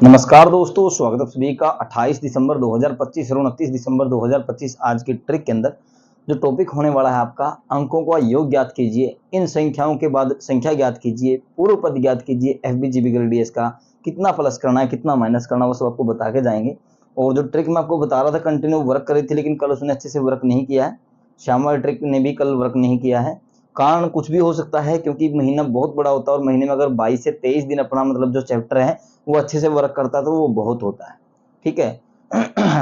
नमस्कार दोस्तों, स्वागत है सभी का 28 दिसंबर 2025 और 29 दिसंबर 2025 आज की ट्रिक के अंदर जो टॉपिक होने वाला है आपका अंकों का योग ज्ञात कीजिए, इन संख्याओं के बाद संख्या ज्ञात कीजिए, पूर्व पद ज्ञात कीजिए, एफबीजीबी ग्रेडियस का कितना प्लस करना है, कितना माइनस करना है, वो सब आपको बता के जाएंगे। और जो ट्रिक मैं आपको बता रहा था कंटिन्यू वर्क कर रही थी, लेकिन कल उसने अच्छे से वर्क नहीं किया है। श्याम वाली ट्रिक ने भी कल वर्क नहीं किया है। कारण कुछ भी हो सकता है, क्योंकि महीना बहुत बड़ा होता है और महीने में अगर 22 से 23 दिन अपना मतलब जो चैप्टर है वो अच्छे से वर्क करता है तो वो बहुत होता है। ठीक है।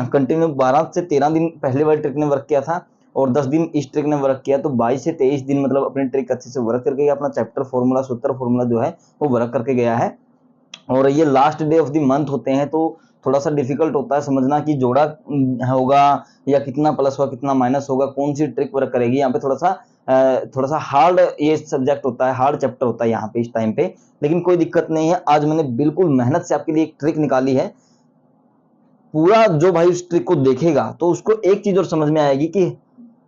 कंटिन्यू 12 से 13 दिन पहले वाली ट्रिक ने वर्क किया था और 10 दिन इस ट्रिक ने वर्क किया, तो 22 से 23 दिन मतलब अपनी ट्रिक अच्छे से वर्क करके अपना चैप्टर फॉर्मूला सूत्र फॉर्मूला जो है वो वर्क करके गया है। और ये last day of the month होते हैं तो थोड़ा सा डिफिकल्ट होता है समझना कि जोड़ा होगा या कितना प्लस होगा कितना माइनस होगा, कौन सी ट्रिक वर्क करेगी। यहाँ पे थोड़ा सा हार्ड ये सब्जेक्ट होता है, हार्ड चैप्टर होता है यहाँ पे इस टाइम पे, लेकिन कोई दिक्कत नहीं है। आज मैंने बिल्कुल मेहनत से आपके लिए एक ट्रिक निकाली है। पूरा जो भाई उस ट्रिक को देखेगा तो उसको एक चीज और समझ में आएगी कि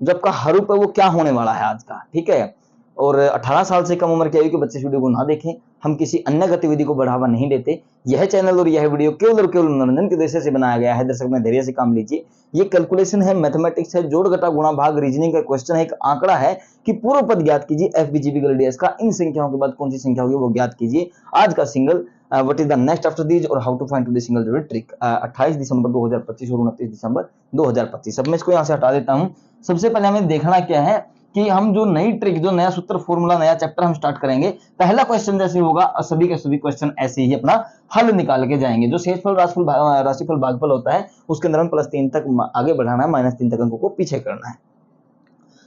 जो आपका हरूप है वो क्या होने वाला है आज का। ठीक है। और 18 साल से कम उम्र के आयु के बच्चे इस वीडियो को ना देखें। हम किसी अन्य गतिविधि को बढ़ावा नहीं देते। यह चैनल और यह वीडियो केवल और केवल मनोरंजन के उद्देश्य से बनाया गया है। दर्शक में धैर्य से काम लीजिए। ये कैलकुलेशन है, मैथमेटिक्स है, जोड़ घटा गुणा भाग रीजनिंग का क्वेश्चन है, एक आंकड़ा है कि पूर्व पद ज्ञात कीजिए एफबीजीबी ग्रेडियस का, इन संख्याओं के बाद कौन सी संख्या होगी वो ज्ञात कीजिए। आज का single what is the next after these और how to find to the single जो ट्रिक 28 दिसंबर 2025 और 29 दिसंबर 2025। अब मैं इसको यहाँ से हटा देता हूँ। सबसे पहले हमें देखना क्या है कि हम जो नई ट्रिक, जो नया सूत्र फॉर्मूला, नया चैप्टर हम स्टार्ट करेंगे, पहला क्वेश्चन जैसे होगा सभी के सभी क्वेश्चन ऐसे ही अपना हल निकाल के जाएंगे। जो शेषफल राशिफल भागफल होता है उसके अंदर हम +3 तक आगे बढ़ाना है, -3 तक अंकों को पीछे करना है।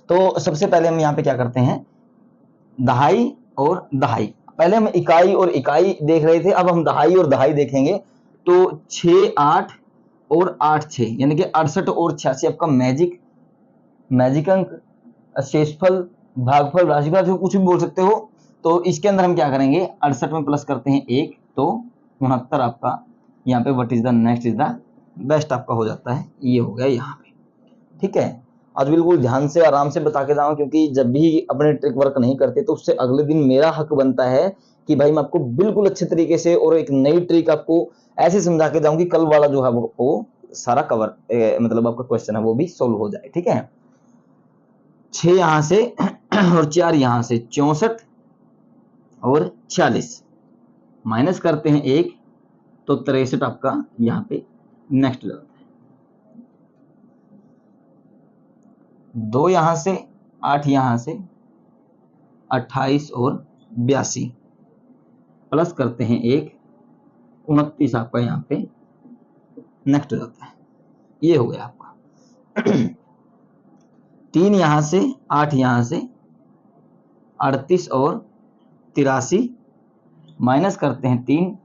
तो सबसे पहले हम यहाँ पे क्या करते हैं, दहाई और दहाई। पहले हम इकाई और इकाई देख रहे थे, अब हम दहाई और दहाई देखेंगे। तो 6 8 और 8 6 यानी कि 68 और 86 आपका मैजिक अंक, शेषफल, भागफल, राशिफल, जो कुछ भी बोल सकते हो। तो इसके अंदर हम क्या करेंगे, 68 में प्लस करते हैं 1 तो 69 आपका यहाँ पे what is the next is the best आपका हो जाता है। ये हो गया यहाँ पे। ठीक है। आज बिल्कुल ध्यान से आराम से बता के जाऊँ, क्योंकि जब भी अपने ट्रिक वर्क नहीं करते तो उससे अगले दिन मेरा हक बनता है कि भाई मैं आपको बिल्कुल अच्छे तरीके से और एक नई ट्रिक आपको ऐसे समझा के जाऊँ कि कल वाला जो है वो सारा कवर मतलब आपका क्वेश्चन है वो भी सोल्व हो जाए। ठीक है। 6 यहां से और 4 यहां से, 64 और 46 माइनस करते हैं 1 तो 63 आपका यहाँ पे नेक्स्ट हो जाता है। 2 यहां से, 8 यहां से, 28 और 82 प्लस करते हैं 1, 29 आपका यहाँ पे नेक्स्ट हो जाता है। ये हो गया आपका। 3 यहां से, 8 यहां से, 38 और 83 माइनस करते हैं 3,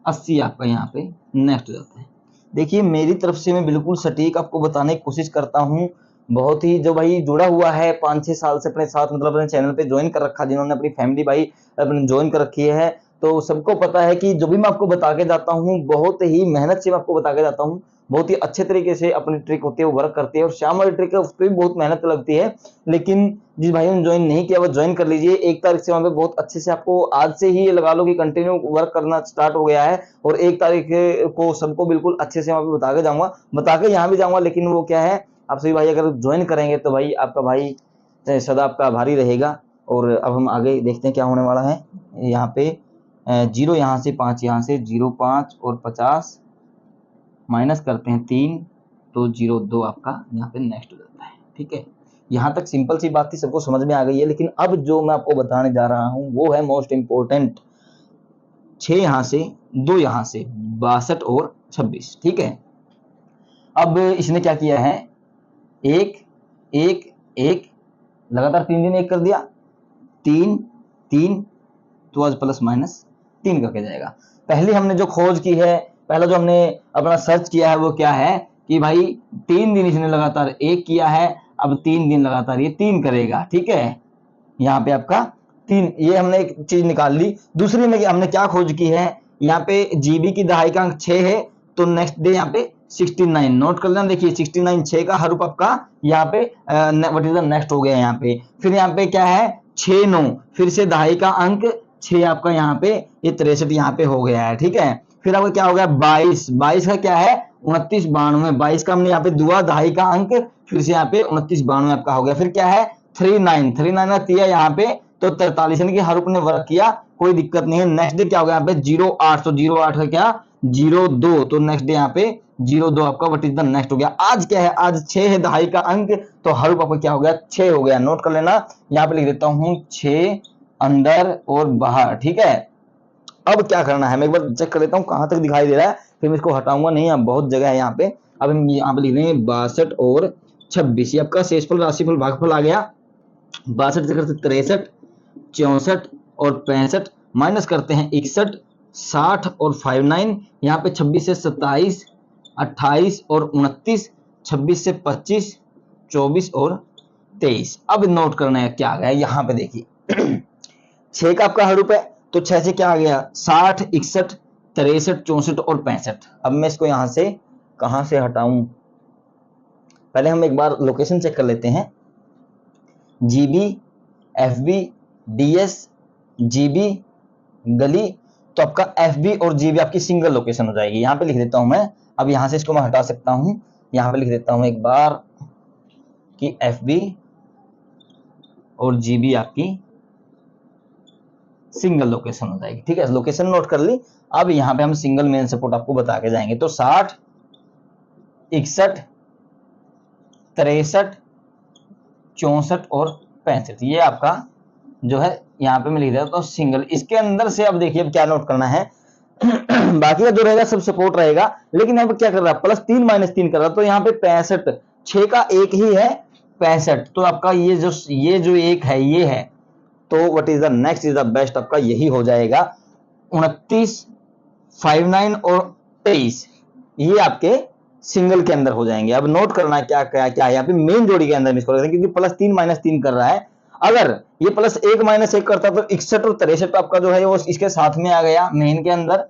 80 आपका यहाँ पे नेक्स्ट हो जाता है। देखिए मेरी तरफ से मैं बिल्कुल सटीक आपको बताने की कोशिश करता हूँ। बहुत ही जो भाई जुड़ा हुआ है 5-6 साल से अपने साथ, मतलब अपने चैनल पे ज्वाइन कर रखा, जिन्होंने अपनी फैमिली भाई अपने ज्वाइन कर रखी है, तो सबको पता है कि जो भी मैं आपको बता के जाता हूँ बहुत ही मेहनत से मैं आपको बता के जाता हूँ। बहुत ही अच्छे तरीके से अपनी ट्रिक होती है वो वर्क करती है, और श्याम वाली ट्रिक है उस पर भी बहुत मेहनत लगती है। लेकिन जिस भाई ने ज्वाइन नहीं किया वो ज्वाइन कर लीजिए। 1 तारीख से वहाँ पे बहुत अच्छे से आपको, आज से ही लगा लो कि कंटिन्यू वर्क करना स्टार्ट हो गया है, और 1 तारीख को सबको बिल्कुल अच्छे से वहाँ पे बता के जाऊंगा, बता के यहाँ भी जाऊंगा। लेकिन वो क्या है, आप सभी भाई अगर ज्वाइन करेंगे तो भाई आपका भाई सदा आपका आभारी रहेगा। और अब हम आगे देखते हैं क्या होने वाला है। यहाँ पे 0 यहाँ से, 5 यहाँ से, 0 5 और 50 माइनस करते हैं 3 तो 0 2 आपका यहाँ पे नेक्स्ट हो जाता है। ठीक है। यहाँ तक सिंपल सी बात थी, सबको समझ में आ गई है। लेकिन अब जो मैं आपको बताने जा रहा हूँ वो है मोस्ट इंपोर्टेंट। 6 यहाँ से, 2 यहाँ से, 62 और 26। ठीक है। अब इसने क्या किया है, 1 1 1 लगातार 3 दिन 1 कर दिया, 3 3 तो आज प्लस माइनस 3 करके जाएगा। पहले हमने जो खोज की है, पहला जो हमने अपना सर्च किया है वो क्या है कि भाई 3 दिन इसने लगातार 1 किया है, अब 3 दिन लगातार ये 3 करेगा। ठीक है। यहाँ पे आपका 3, ये हमने एक चीज निकाल ली। दूसरी में हमने क्या खोज की है, यहाँ पे जीबी की दहाई का अंक 6 है तो नेक्स्ट डे यहाँ पे 69 नोट कर लेना। देखिए 69 6 का हरूप आपका यहाँ पे व्हाट इज द नेक्स्ट हो गया यहाँ पे। फिर यहाँ पे क्या है 6 9, फिर से दहाई का अंक 6 आपका यहाँ पे ये 63 यहाँ पे हो गया है। ठीक है। फिर आपका क्या हो गया 22, 22 का क्या है 29 92, 22 का हमने यहाँ पे दुआ दहाई का अंक, फिर से यहाँ पे 29 92 आपका हो गया। फिर क्या है 39, 39 का किया यहाँ पे तो 43, यानी कि हर रूप ने वर्क किया, कोई दिक्कत नहीं है। नेक्स्ट डे क्या हो गया यहाँ पे 08, तो 08 का क्या 02, तो नेक्स्ट डे यहाँ पे 02 आपका व्हाट इज द नेक्स्ट हो गया। आज क्या है आज 6 है दहाई का अंक, तो हर रूप आपका क्या हो गया 6 हो गया। नोट कर लेना, यहाँ पे लिख देता हूँ 6 अंदर और बाहर, ठीक है। अब क्या करना है मैं एक बार चेक कर लेता हूँ कहां तक दिखाई दे रहा है, फिर मैं इसको हटाऊंगा नहीं, अब बहुत जगह है यहाँ पे। अब हम यहाँ पे लिख देंगे 62 और 26, ये आपका शेषफल राशिफल भागफल आ गया। 62 से करते 63, 64 और 65, माइनस करते हैं 61, 60 और 59, यहाँ पे 26 से 27, 28 और 29, 26 से 25, 24 और 23। अब नोट करना है क्या आ गया यहाँ पे देखिए 6 का आपका हर रूप है, तो 6 से क्या आ गया 60, 61, 63, 64 और 65। अब मैं इसको यहां से कहां से हटाऊं, पहले हम एक बार लोकेशन चेक कर लेते हैं। जीबी, एफबी, डीएस, जीबी, गली, तो आपका एफबी और जीबी आपकी सिंगल लोकेशन हो जाएगी। यहां पे लिख देता हूं मैं, अब यहां से इसको मैं हटा सकता हूं, यहां पे लिख देता हूं एक बार कि एफबी और जीबी आपकी सिंगल लोकेशन हो जाएगी, ठीक है। लोकेशन नोट कर ली। अब यहां पे हम सिंगल मेन सपोर्ट आपको बता के जाएंगे, तो 60, 61, 63, 64 और 65, ये आपका जो है यहाँ पे मैं लिख देता हूं सिंगल। इसके अंदर से अब देखिए अब क्या नोट करना है बाकी का जो रहेगा सब सपोर्ट रहेगा, लेकिन यहाँ पे क्या कर रहा है +3 -3 कर रहा है, तो यहाँ पे 65, 6 का एक ही है 65, तो आपका ये जो एक है ये है, तो what is the next is the best आपका यही हो जाएगा 29, 59 और 23, ये आपके सिंगल के अंदर हो जाएंगे। अब नोट करना क्या क्या क्या यहाँ पे मेन जोड़ी के अंदर इसको रखते हैं, क्योंकि +3 -3 कर रहा है। अगर ये +1 -1 करता तो 61 और 63 आपका जो है वो इसके साथ में आ गया मेन के अंदर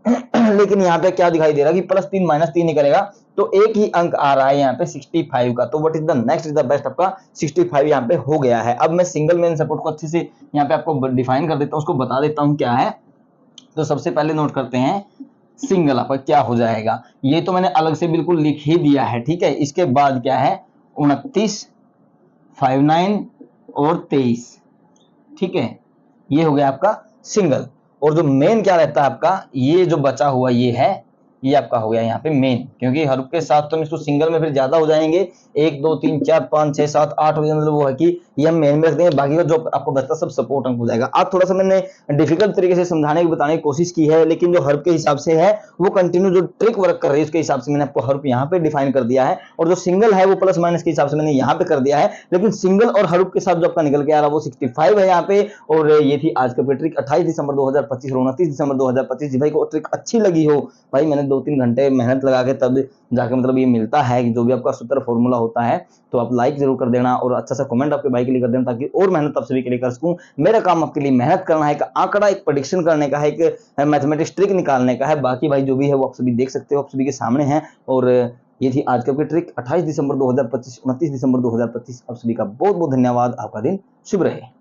लेकिन यहाँ पे क्या दिखाई दे रहा है कि +3 -3 ही करेगा, तो एक ही अंक आ रहा है यहाँ पे 65 का, तो what is the next is the best आपका 65 यहाँ पे हो गया है। अब मैं सिंगल मेन सपोर्ट को अच्छे से यहाँ पे आपको डिफाइन कर देता हूँ, उसको बता देता हूँ क्या है। तो सबसे पहले नोट करते हैं सिंगल आपका क्या हो जाएगा, ये तो मैंने अलग से बिल्कुल लिख ही दिया है, ठीक है। इसके बाद क्या है 29, 59 और 23, ठीक है, ये हो गया आपका सिंगल। और जो मेन क्या रहता है आपका, ये जो बचा हुआ ये है, ये आपका हो गया यहाँ पे मेन, क्योंकि हर के साथ तो हम इसको सिंगल में फिर ज्यादा हो जाएंगे, 1 2 3 4 5 6 7 8 मतलब वो है कि ये हम मेन में रख देंगे, बाकी का जो आपको बचता सब सपोर्ट अंक हो जाएगा। आज थोड़ा सा मैंने डिफिकल्ट तरीके से समझाने की बताने की कोशिश की है, लेकिन जो हर्ब के हिसाब से है वो कंटिन्यू जो ट्रिक वर्क कर रही है उसके हिसाब से मैंने आपको हर्ब यहाँ पे डिफाइन कर दिया है, और जो सिंगल है वो प्लस माइनस के हिसाब से मैंने यहाँ पे कर दिया है। लेकिन सिंगल और हर्ब के साथ जो आपका निकल के आ रहा है वो 65 है यहाँ पे। और ये थी आज का ट्रिक 28 दिसंबर 2025 और 29 दिसंबर 2025। भाई को ट्रिक अच्छी लगी हो, भाई मैंने 2-3 घंटे मेहनत लगा के तब जाके मतलब ये मिलता है कि जो भी आपका सूत्र फॉर्मूला होता है, तो आप लाइक जरूर कर देना और अच्छा सा कमेंट आपके भाई के लिए कर देना, ताकि और मेहनत आप सभी के लिए कर सकूं। मेरा काम आपके लिए मेहनत करना है, एक आंकड़ा एक प्रेडिक्शन करने का है, एक मैथमेटिक्स ट्रिक निकालने का है। बाकी भाई जो भी है वो आप सभी देख सकते हो, आप सभी के सामने है। और ये थी आज का ट्रिक 28 दिसंबर 2025 29 दिसंबर 2025। आप सभी का बहुत बहुत धन्यवाद, आपका दिन शुभ रहे।